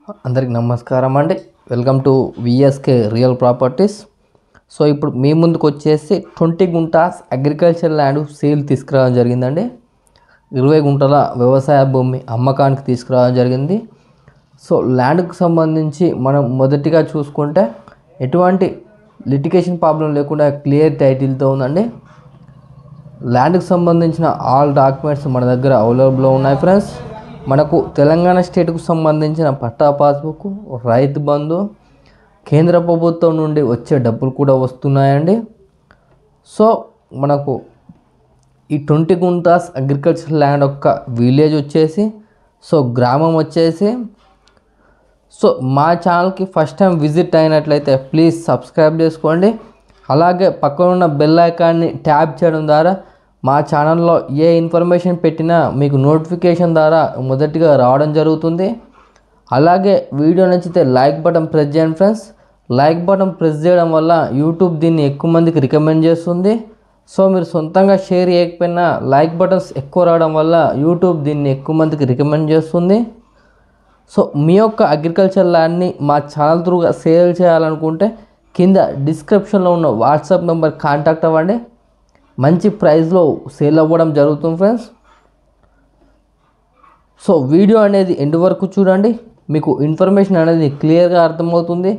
అందరికి నమస్కారం అండి. Welcome to VSK real properties. So ఇప్పుడు మీ ముందుకు వచ్చేసి 20 గుంటాస్ అగ్రికల్చర్ ల్యాండ్ సేల్ తీసుకురావడం జరిగిందండి. 20 గుంటల వ్యవసాయ భూమి అమ్మకానికి తీసుకురావడం జరిగింది. సో ల్యాండ్కి సంబంధించి మనం మొదటిగా చూసుకుంటే ఎటువంటి లిటిగేషన్ ప్రాబ్లం లేకుండా క్లియర్ టైటిల్తో ఉందండి. ల్యాండ్కి సంబంధించిన ఆల్ డాక్యుమెంట్స్ మన దగ్గర అవైలబుల్లో ఉన్నాయి ఫ్రెండ్స్. మనకు తెలంగాణ స్టేట్కు సంబంధించిన పట్టా పాస్బుక్, రైతు బంధు, కేంద్ర ప్రభుత్వం నుండి వచ్చే డబ్బులు కూడా వస్తున్నాయండి. సో మనకు ఈ 20 గుంటాస్ అగ్రికల్చర్ ల్యాండ్ యొక్క విలేజ్ వచ్చేసి, సో గ్రామం వచ్చేసి, సో మా ఛానల్కి ఫస్ట్ టైం విజిట్ అయినట్లయితే ప్లీజ్ సబ్స్క్రైబ్ చేసుకోండి. అలాగే పక్కన ఉన్న బెల్ ఐకాన్ని ట్యాప్ చేయడం ద్వారా మా ఛానల్లో ఏ ఇన్ఫర్మేషన్ పెట్టినా మీకు నోటిఫికేషన్ ద్వారా మొదటిగా రావడం జరుగుతుంది. అలాగే వీడియో నచ్చితే లైక్ బటన్ ప్రెస్ చేయండి ఫ్రెండ్స్. లైక్ బటన్ ప్రెస్ చేయడం వల్ల యూట్యూబ్ దీన్ని ఎక్కువ మందికి రికమెండ్ చేస్తుంది. సో మీరు సొంతంగా షేర్ చేయకపోయినా లైక్ బటన్స్ ఎక్కువ రావడం వల్ల యూట్యూబ్ దీన్ని ఎక్కువ మందికి రికమెండ్ చేస్తుంది. సో మీ యొక్క అగ్రికల్చర్ ల్యాండ్ని మా ఛానల్ త్రూగా సేల్ చేయాలనుకుంటే కింద డిస్క్రిప్షన్లో ఉన్న వాట్సాప్ నెంబర్ కాంటాక్ట్ అవ్వండి. మంచి ప్రైస్లో సేల్ అవ్వడం జరుగుతుంది ఫ్రెండ్స్. సో వీడియో అనేది ఎండ్ వరకు చూడండి, మీకు ఇన్ఫర్మేషన్ అనేది క్లియర్గా అర్థమవుతుంది.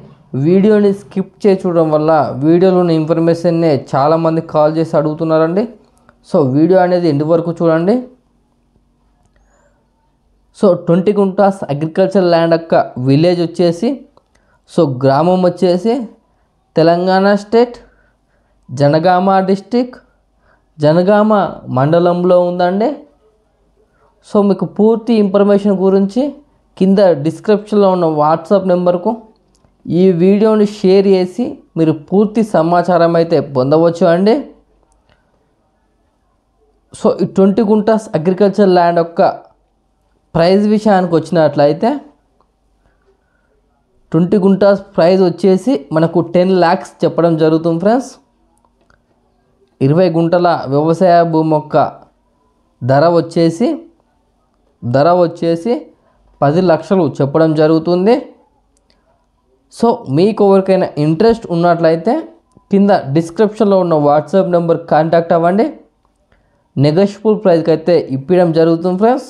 వీడియోని స్కిప్ చేసి చూడడం వల్ల వీడియోలోని ఇన్ఫర్మేషన్నే చాలామంది కాల్ చేసి అడుగుతున్నారండి. సో వీడియో అనేది ఎండ్ వరకు చూడండి. సో 20 గుంటాస్ అగ్రికల్చర్ ల్యాండ్ యొక్క విలేజ్ వచ్చేసి, సో గ్రామం వచ్చేసి తెలంగాణ స్టేట్ జనగామ డిస్టిక్, జనగామ మండలంలో ఉందండి. సో మీకు పూర్తి ఇన్ఫర్మేషన్ గురించి కింద డిస్క్రిప్షన్లో ఉన్న వాట్సాప్ నెంబర్కు ఈ వీడియోని షేర్ చేసి మీరు పూర్తి సమాచారం అయితే పొందవచ్చు అండి. సో ఈ 20 గుంటాస్ అగ్రికల్చర్ ల్యాండ్ యొక్క ప్రైస్ విషయానికి వచ్చినట్లయితే 20 గుంటాస్ ప్రైస్ వచ్చేసి మనకు 10 lakhs చెప్పడం జరుగుతుంది ఫ్రెండ్స్. 20 గుంటల వ్యవసాయ భూమి యొక్క ధర వచ్చేసి 10 లక్షలు చెప్పడం జరుగుతుంది. సో మీకు ఎవరికైనా ఇంట్రెస్ట్ ఉన్నట్లయితే కింద డిస్క్రిప్షన్లో ఉన్న వాట్సాప్ నెంబర్ కాంటాక్ట్ అవ్వండి. నెగోషియబుల్ ప్రైస్కి అయితే ఇప్పడం జరుగుతుంది ఫ్రెండ్స్.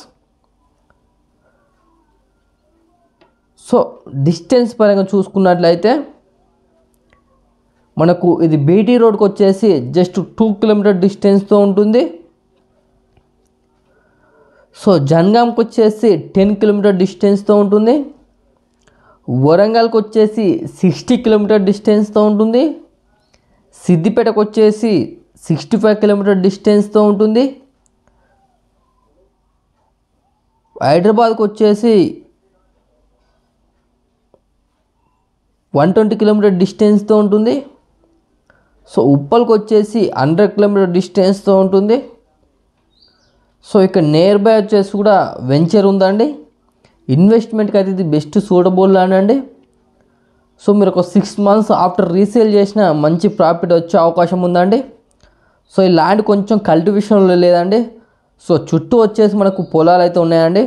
సో డిస్టెన్స్ పరంగా చూసుకున్నట్లయితే మనకు ఇది బీటీ రోడ్కి వచ్చేసి జస్ట్ 2 కిలోమీటర్ డిస్టెన్స్తో ఉంటుంది. సో జనగాంకి వచ్చేసి 10 కిలోమీటర్ డిస్టెన్స్తో ఉంటుంది. వరంగల్కి వచ్చేసి 60 కిలోమీటర్ డిస్టెన్స్తో ఉంటుంది. సిద్దిపేటకు వచ్చేసి 65 కిలోమీటర్ డిస్టెన్స్తో ఉంటుంది. హైదరాబాద్కి వచ్చేసి 120 కిలోమీటర్ డిస్టెన్స్తో ఉంటుంది. సో ఉప్పల్కి వచ్చేసి 100 కిలోమీటర్ డిస్టెన్స్తో ఉంటుంది. సో ఇక్కడ నియర్ బై వచ్చేసి కూడా వెంచర్ ఉందండి. ఇన్వెస్ట్మెంట్కి అయితే ఇది బెస్ట్ సూటబుల్ ల్యాండ్ అండి. సో మీరు ఒక 6 months ఆఫ్టర్ రీసేల్ చేసిన మంచి ప్రాఫిట్ వచ్చే అవకాశం ఉందండి. సో ఈ ల్యాండ్ కొంచెం కల్టివేషన్లో లేదండి. సో చుట్టూ వచ్చేసి మనకు పొలాలు అయితే ఉన్నాయండి.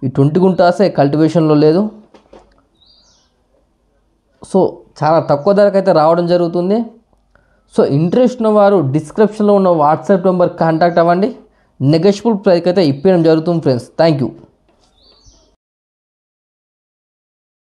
ఈ 20 గుంటాసే కల్టివేషన్లో లేదు. సో చాలా తక్కువ ధరకైతే రావడం జరుగుతుంది. సో ఇంట్రెస్ట్ ఉన్నవారు డిస్క్రిప్షన్లో ఉన్న వాట్సాప్ నెంబర్ కాంటాక్ట్ అవ్వండి. నెగోషియబుల్ ప్రైస్కి అయితే ఇప్పడం జరుగుతుంది ఫ్రెండ్స్. Thank you.